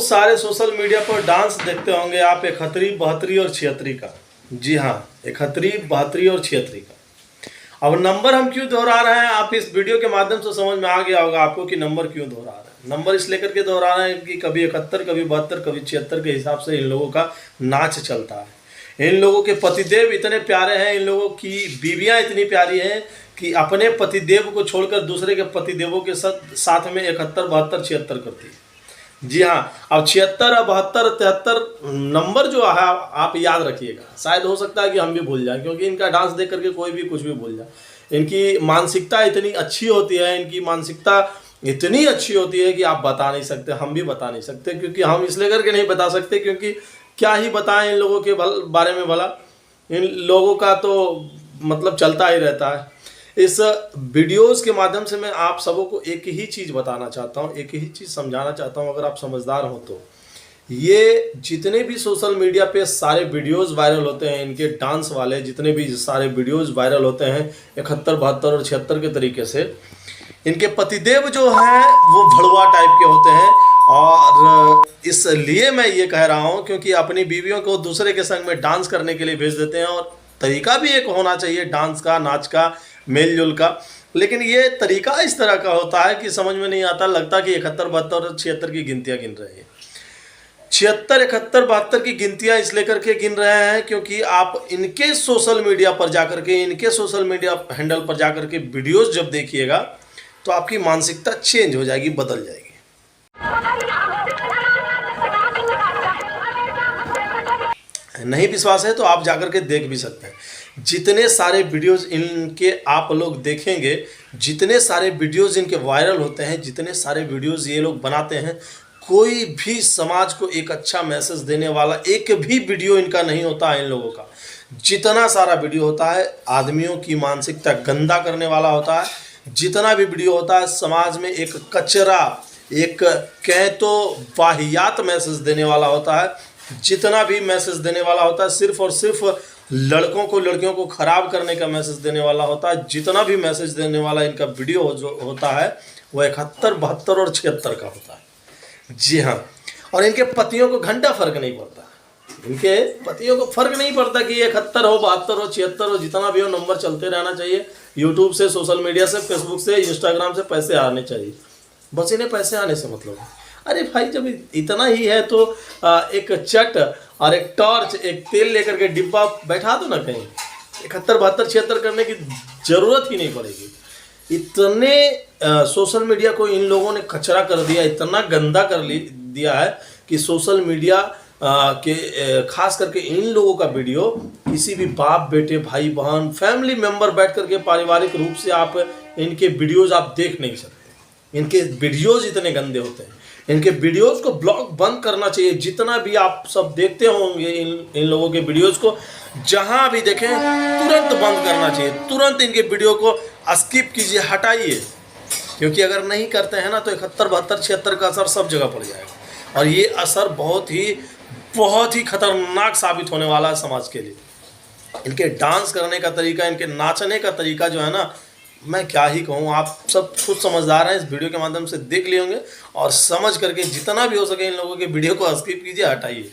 बहुत सारे social media पर डांस देखते होंगे आप 71, 72 और 76 का। जी हाँ, 71, 72 और 76 का। अब नंबर हम क्यों दोहरा रहे हैं, आप इस वीडियो के माध्यम से समझ में आ गया होगा आपको कि नंबर क्यों दोहरा रहे हैं। नंबर इस लेकर के दोहरा रहे हैं कि कभी 71, कभी 72, कभी 76 के हिसाब से इन लोगों का नाच चलता है। इन लोगों के पतिदेव इतने प्यारे हैं, इन लोगों की बीवियाँ इतनी प्यारी हैं कि अपने पतिदेव को छोड़कर दूसरे के पतिदेवों के साथ में 71, 72, 76 करती है। जी हाँ, अब 76, 72, 73 नंबर जो है आप याद रखिएगा। शायद हो सकता है कि हम भी भूल जाएं, क्योंकि इनका डांस देख करके कोई भी कुछ भी भूल जाए। इनकी मानसिकता इतनी अच्छी होती है, इनकी मानसिकता इतनी अच्छी होती है कि आप बता नहीं सकते, हम भी बता नहीं सकते। क्योंकि हम इसलिए करके नहीं बता सकते क्योंकि क्या ही बताएं इन लोगों के बारे में भला। इन लोगों का तो मतलब चलता ही रहता है। इस वीडियोस के माध्यम से मैं आप सबों को एक ही चीज़ बताना चाहता हूँ, एक ही चीज़ समझाना चाहता हूँ। अगर आप समझदार हो तो ये जितने भी सोशल मीडिया पे सारे वीडियोस वायरल होते हैं, इनके डांस वाले जितने भी सारे वीडियोस वायरल होते हैं 71, 72 और 76 के तरीके से, इनके पतिदेव जो हैं वो भड़वा टाइप के होते हैं। और इसलिए मैं ये कह रहा हूँ क्योंकि अपनी बीवियों को दूसरे के संग में डांस करने के लिए भेज देते हैं। और तरीका भी एक होना चाहिए डांस का, नाच का, मेल जोल का। लेकिन ये तरीका इस तरह का होता है कि समझ में नहीं आता, लगता कि 71, 72 और 76 की गिनतियाँ गिन रहे हैं। 76, 71, 72 की गिनतियाँ इसलिए करके गिन रहे हैं क्योंकि आप इनके सोशल मीडिया पर जाकर के, इनके सोशल मीडिया हैंडल पर जाकर के वीडियोस जब देखिएगा तो आपकी मानसिकता चेंज हो जाएगी, बदल जाएगी। नहीं विश्वास है तो आप जाकर के देख भी सकते हैं। जितने सारे वीडियोस इनके आप लोग देखेंगे, जितने सारे वीडियोस इनके वायरल होते हैं, जितने सारे वीडियोस ये लोग बनाते हैं, कोई भी समाज को एक अच्छा मैसेज देने वाला एक भी वीडियो इनका नहीं होता है। इन लोगों का जितना सारा वीडियो होता है आदमियों की मानसिकता गंदा करने वाला होता है। जितना भी वीडियो होता है समाज में एक कचरा, एक कहें तो वाहियात मैसेज देने वाला होता है। जितना भी मैसेज देने वाला होता है सिर्फ और सिर्फ लड़कों को, लड़कियों को खराब करने का मैसेज देने वाला होता है। जितना भी मैसेज देने वाला इनका वीडियो जो होता है वो 71, 72 और 76 का होता है। जी हाँ, और इनके पतियों को घंटा फर्क नहीं पड़ता। इनके पतियों को फर्क नहीं पड़ता कि 71 हो, 72 हो, 76 हो, जितना भी हो नंबर चलते रहना चाहिए। यूट्यूब से, सोशल मीडिया से, फेसबुक से, इंस्टाग्राम से पैसे आने चाहिए, बस इन्हें पैसे आने से मतलब है। अरे भाई जब इतना ही है तो एक चट और एक टॉर्च, एक तेल लेकर के डिब्बा बैठा दो ना कहीं। 71, 72, 76 करने की ज़रूरत ही नहीं पड़ेगी। इतने सोशल मीडिया को इन लोगों ने कचरा कर दिया, इतना गंदा कर दिया है कि सोशल मीडिया के खास करके इन लोगों का वीडियो किसी भी बाप, बेटे, भाई, बहन, फैमिली मेम्बर बैठ करके पारिवारिक रूप से आप इनके वीडियोज़ आप देख नहीं सकते। इनके वीडियोज़ इतने गंदे होते हैं। इनके वीडियोस को ब्लॉक बंद करना चाहिए। जितना भी आप सब देखते होंगे इन लोगों के वीडियोस को, जहां भी देखें तुरंत बंद करना चाहिए। तुरंत इनके वीडियो को स्किप कीजिए, हटाइए। क्योंकि अगर नहीं करते हैं ना तो 71, 72, 76 का असर सब जगह पड़ जाएगा। और ये असर बहुत ही खतरनाक साबित होने वाला है समाज के लिए। इनके डांस करने का तरीका, इनके नाचने का तरीका जो है ना, मैं क्या ही कहूँ। आप सब खुद समझदार हैं, इस वीडियो के माध्यम से देख लिए होंगे और समझ करके जितना भी हो सके इन लोगों के वीडियो को स्किप कीजिए, हटाइए।